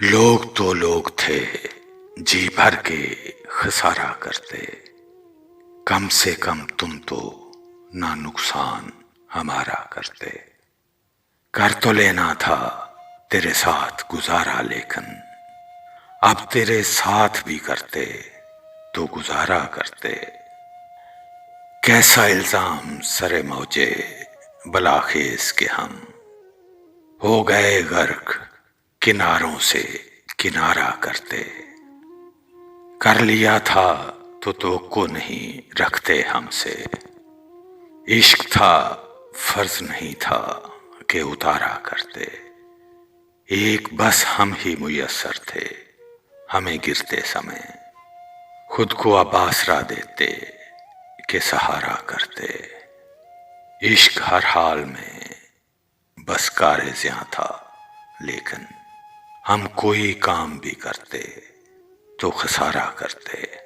لوگ تو لوگ تھے، جی بھر کے خسارہ کرتے، کم سے کم تم تو نہ نقصان ہمارا کرتے۔ کر تو لینا تھا تیرے ساتھ گزارا، لیکن اب تیرے ساتھ بھی کرتے تو گزارا کرتے۔ کیسا الزام سر موجے بلاخیز کے ہم ہو گئے غرق، کناروں سے کنارہ کرتے۔ کر لیا تھا تو توقع نہیں رکھتے ہم سے، عشق تھا فرض نہیں تھا کہ اتارا کرتے۔ ایک بس ہم ہی میسر تھے ہمیں گرتے سمے، خود کو اب آسرا دیتے کہ سہارا کرتے۔ عشق ہر حال میں بس کار زیاں تھا، لیکن ہم کوئی کام بھی کرتے تو خسارہ کرتے۔